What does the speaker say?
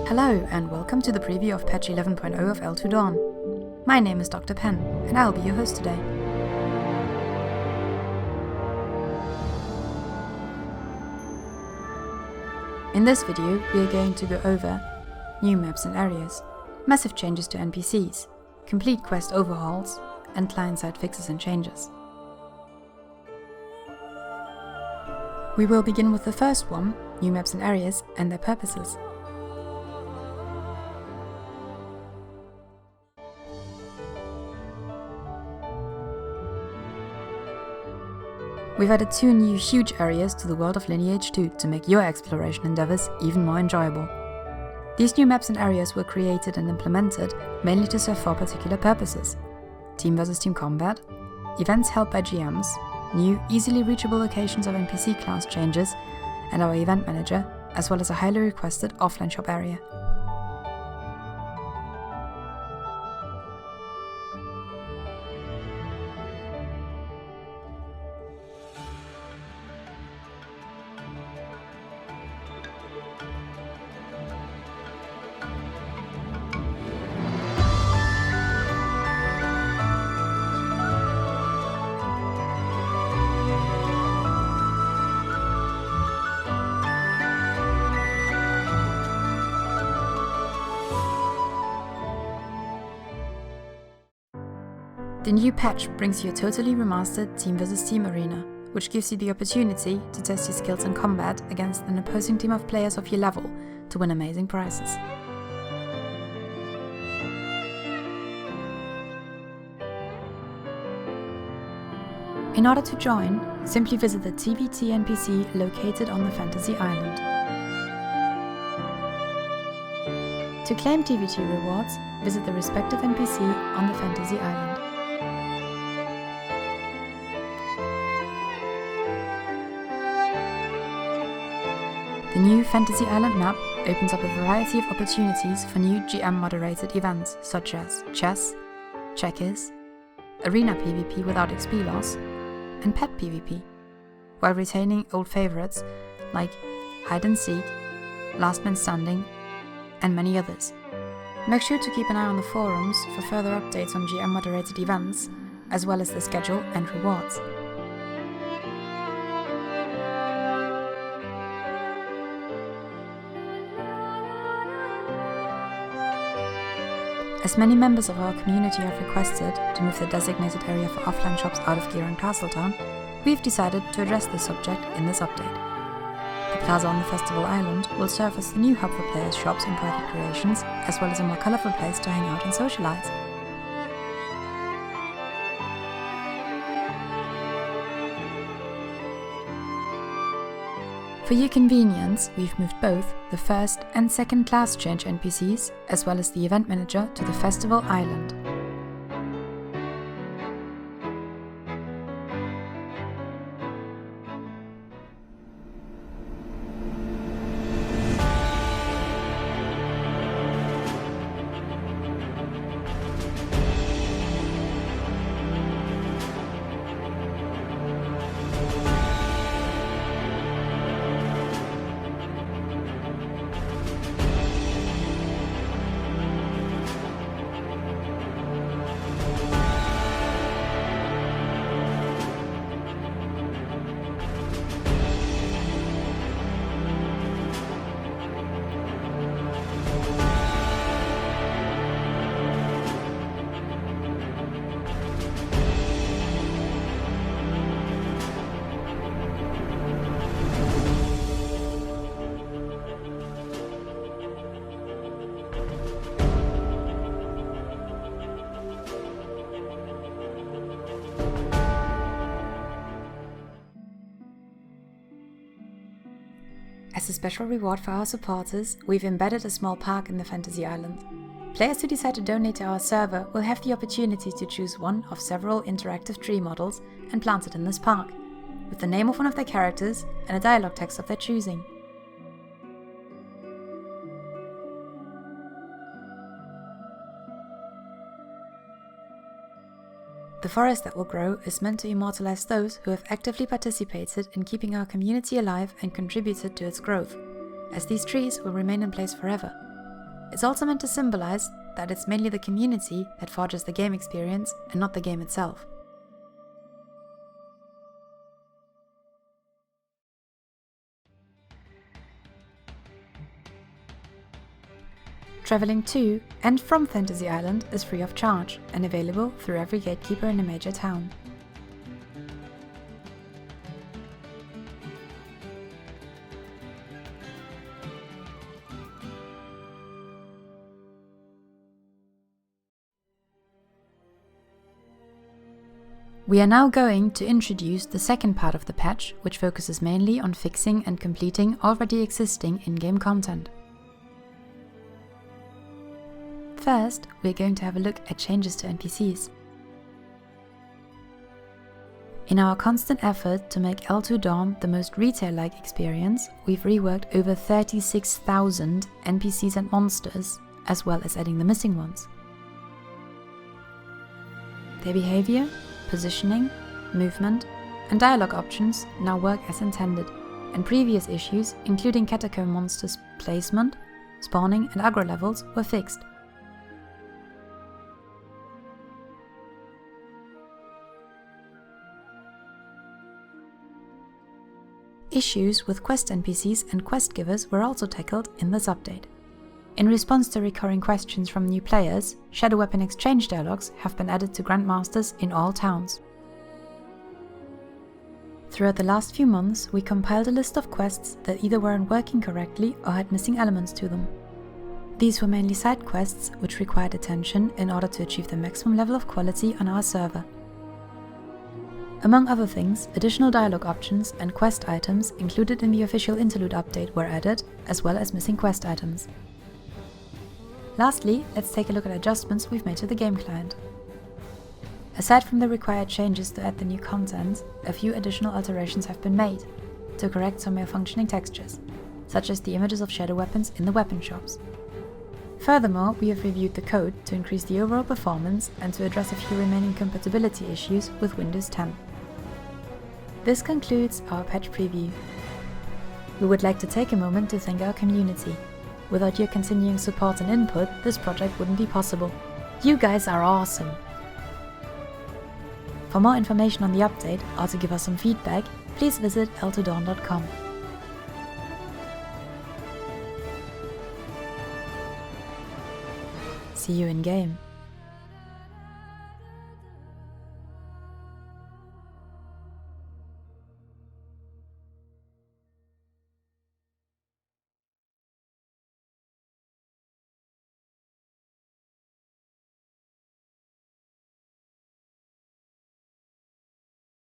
Hello and welcome to the preview of patch 11.0 of L2Dawn. My name is Dr. Pen and I'll be your host today. In this video we are going to go over new maps and areas, massive changes to NPCs, complete quest overhauls and client-side fixes and changes. We will begin with the first one, new maps and areas and their purposes. We've added 2 new huge areas to the world of Lineage 2 to make your exploration endeavors even more enjoyable. These new maps and areas were created and implemented mainly to serve 4 particular purposes: team versus team combat, events held by GMs, new easily reachable locations of NPC class changes, and our event manager, as well as a highly requested offline shop area. The new patch brings you a totally remastered team vs team arena, which gives you the opportunity to test your skills in combat against an opposing team of players of your level to win amazing prizes. In order to join, simply visit the TVT NPC located on the Fantasy Island. To claim TVT rewards, visit the respective NPC on the Fantasy Island. The new Fantasy Island map opens up a variety of opportunities for new GM-moderated events such as chess, checkers, arena PvP without XP loss, and pet PvP, while retaining old favorites like hide and seek, last man standing, and many others. Make sure to keep an eye on the forums for further updates on GM-moderated events, as well as the schedule and rewards. As many members of our community have requested to move the designated area for offline shops out of Gear and Castletown, we've decided to address this subject in this update. The plaza on the Festival Island will serve as the new hub for players' shops and private creations, as well as a more colourful place to hang out and socialise. For your convenience, we've moved both the first and second class change NPCs, as well as the event manager, to the Festival Island. As a special reward for our supporters, we've embedded a small park in the Fantasy Island. Players who decide to donate to our server will have the opportunity to choose one of several interactive tree models and plant it in this park, with the name of one of their characters and a dialogue text of their choosing. The forest that will grow is meant to immortalize those who have actively participated in keeping our community alive and contributed to its growth, as these trees will remain in place forever. It's also meant to symbolize that it's mainly the community that forges the game experience and not the game itself. Traveling to and from Fantasy Island is free of charge and available through every gatekeeper in a major town. We are now going to introduce the second part of the patch, which focuses mainly on fixing and completing already existing in-game content. First, we're going to have a look at changes to NPCs. In our constant effort to make L2Dawn the most retail-like experience, we've reworked over 36,000 NPCs and monsters, as well as adding the missing ones. Their behavior, positioning, movement, and dialogue options now work as intended, and previous issues, including catacomb monsters' placement, spawning, and aggro levels, were fixed. Issues with quest NPCs and quest givers were also tackled in this update. In response to recurring questions from new players, Shadow Weapon exchange dialogues have been added to Grandmasters in all towns. Throughout the last few months, we compiled a list of quests that either weren't working correctly or had missing elements to them. These were mainly side quests which required attention in order to achieve the maximum level of quality on our server. Among other things, additional dialogue options and quest items included in the official Interlude update were added, as well as missing quest items. Lastly, let's take a look at adjustments we've made to the game client. Aside from the required changes to add the new content, a few additional alterations have been made to correct some malfunctioning textures, such as the images of shadow weapons in the weapon shops. Furthermore, we have reviewed the code to increase the overall performance and to address a few remaining compatibility issues with Windows 10. This concludes our patch preview. We would like to take a moment to thank our community. Without your continuing support and input, this project wouldn't be possible. You guys are awesome! For more information on the update or to give us some feedback, please visit L2Dawn.com. See you in game.